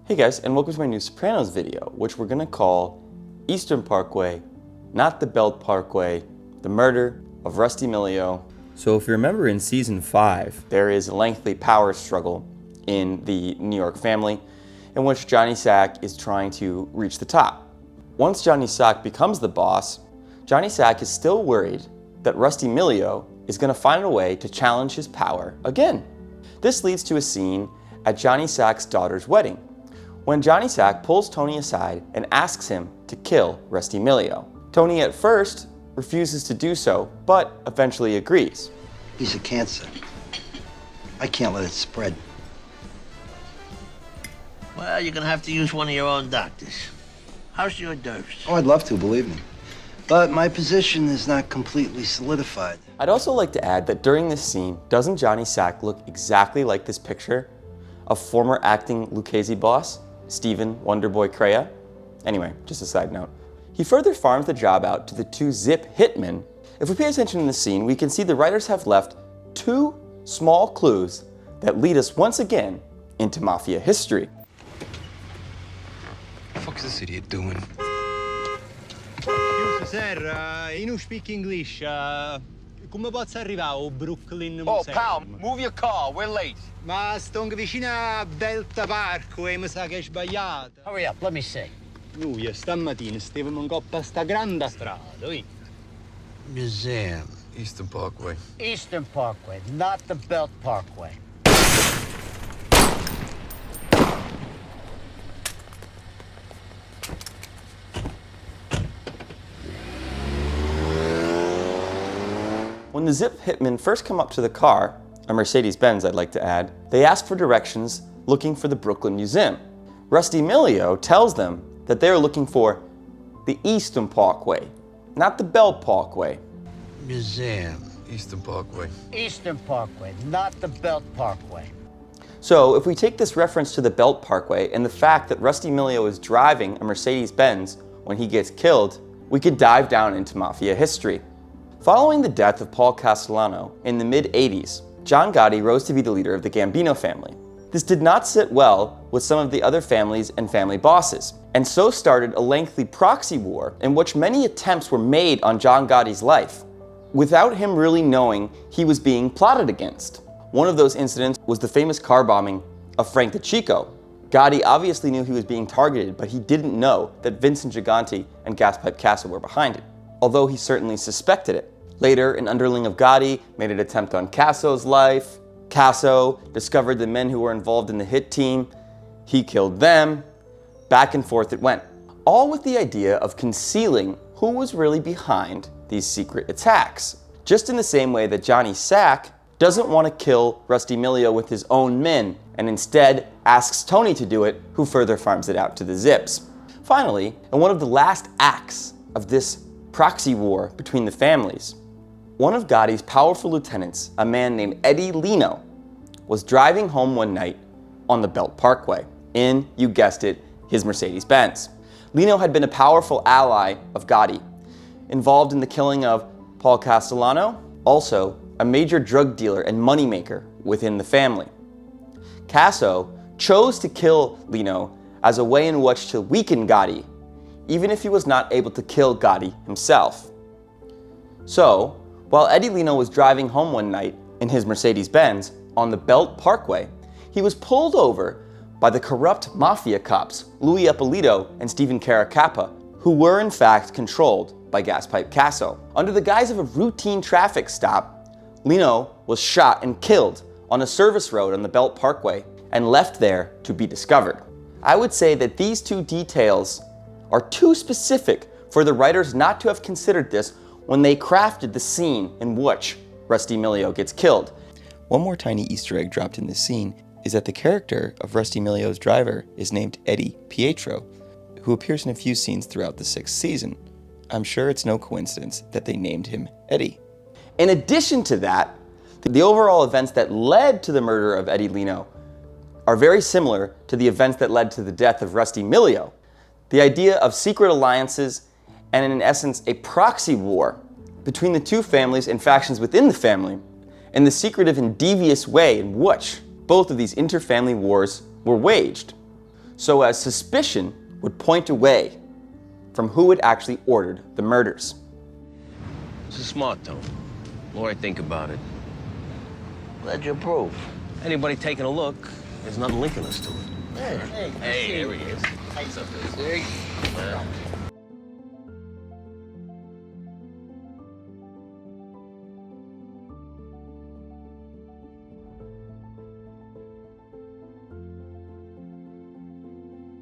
Hey guys, and welcome to my new Sopranos video, which we're gonna call Eastern Parkway, Not the Belt Parkway, The Murder of Rusty Millio. So if you remember in season 5, there is a lengthy power struggle in the New York family in which Johnny Sack is trying to reach the top. Once Johnny Sack becomes the boss, Johnny Sack is still worried that Rusty Millio is gonna find a way to challenge his power again. This leads to a scene at Johnny Sack's daughter's wedding, when Johnny Sack pulls Tony aside and asks him to kill Rusty Millio. Tony at first refuses to do so, but eventually agrees. He's a cancer. I can't let it spread. Well, you're gonna have to use one of your own doctors. How's your dose? Oh, I'd love to, believe me. But my position is not completely solidified. I'd also like to add that during this scene, doesn't Johnny Sack look exactly like this picture of former acting Lucchese boss, Stephen Wonderboy Crea? Anyway, just a side note. He further farms the job out to the two Zip hitmen. If we pay attention in the scene, we can see the writers have left two small clues that lead us once again into Mafia history. What the fuck is this idiot doing? Scusa, sir, you don't speak English. Come posso arrivare a Brooklyn Oh, Museum? pal, move your car. We're late. Ma sto vicino a Delta Parkway, mi sa che è sbagliata. Hurry up, let me see. Noi stamattina stavamo in coppa a sta grande strada, oi? Museum. Eastern Parkway. Eastern Parkway, not the Belt Parkway. When the Zip hitmen first come up to the car, a Mercedes-Benz I'd like to add, they ask for directions looking for the Brooklyn Museum. Rusty Millio tells them that they're looking for the Eastern Parkway, not the Belt Parkway. Museum. Eastern Parkway. Eastern Parkway, not the Belt Parkway. So if we take this reference to the Belt Parkway and the fact that Rusty Millio is driving a Mercedes-Benz when he gets killed, we could dive down into Mafia history. Following the death of Paul Castellano in the mid-80s, John Gotti rose to be the leader of the Gambino family. This did not sit well with some of the other families and family bosses, and so started a lengthy proxy war in which many attempts were made on John Gotti's life, without him really knowing he was being plotted against. One of those incidents was the famous car bombing of Frank the Chico. Gotti obviously knew he was being targeted, but he didn't know that Vincent Gigante and Gaspipe Casso were behind it, although he certainly suspected it. Later, an underling of Gotti made an attempt on Casso's life. Casso discovered the men who were involved in the hit team. He killed them. Back and forth it went, all with the idea of concealing who was really behind these secret attacks. Just in the same way that Johnny Sack doesn't want to kill Rusty Millio with his own men and instead asks Tony to do it, who further farms it out to the Zips. Finally, in one of the last acts of this proxy war between the families, one of Gotti's powerful lieutenants, a man named Eddie Lino, was driving home one night on the Belt Parkway in, you guessed it, his Mercedes-Benz. Lino had been a powerful ally of Gotti, involved in the killing of Paul Castellano, also a major drug dealer and moneymaker within the family. Casso chose to kill Lino as a way in which to weaken Gotti, even if he was not able to kill Gotti himself. So, while Eddie Lino was driving home one night in his Mercedes-Benz on the Belt Parkway, he was pulled over by the corrupt mafia cops Louis Ippolito and Stephen Caracappa, who were in fact controlled by Gaspipe Casso. Under the guise of a routine traffic stop, Lino was shot and killed on a service road on the Belt Parkway and left there to be discovered. I would say that these two details are too specific for the writers not to have considered this when they crafted the scene in which Rusty Millio gets killed. One more tiny Easter egg dropped in this scene is that the character of Rusty Millio's driver is named Eddie Pietro, who appears in a few scenes throughout the 6th season. I'm sure it's no coincidence that they named him Eddie. In addition to that, the overall events that led to the murder of Eddie Lino are very similar to the events that led to the death of Rusty Millio. The idea of secret alliances and in essence a proxy war between the two families and factions within the family, and the secretive and devious way in which both of these inter-family wars were waged. so as suspicion would point away from who had actually ordered the murders. This is smart, though. The more I think about it. Where'd you prove? Anybody taking a look, there's nothing linking us to it. Hey, Hey, there he is.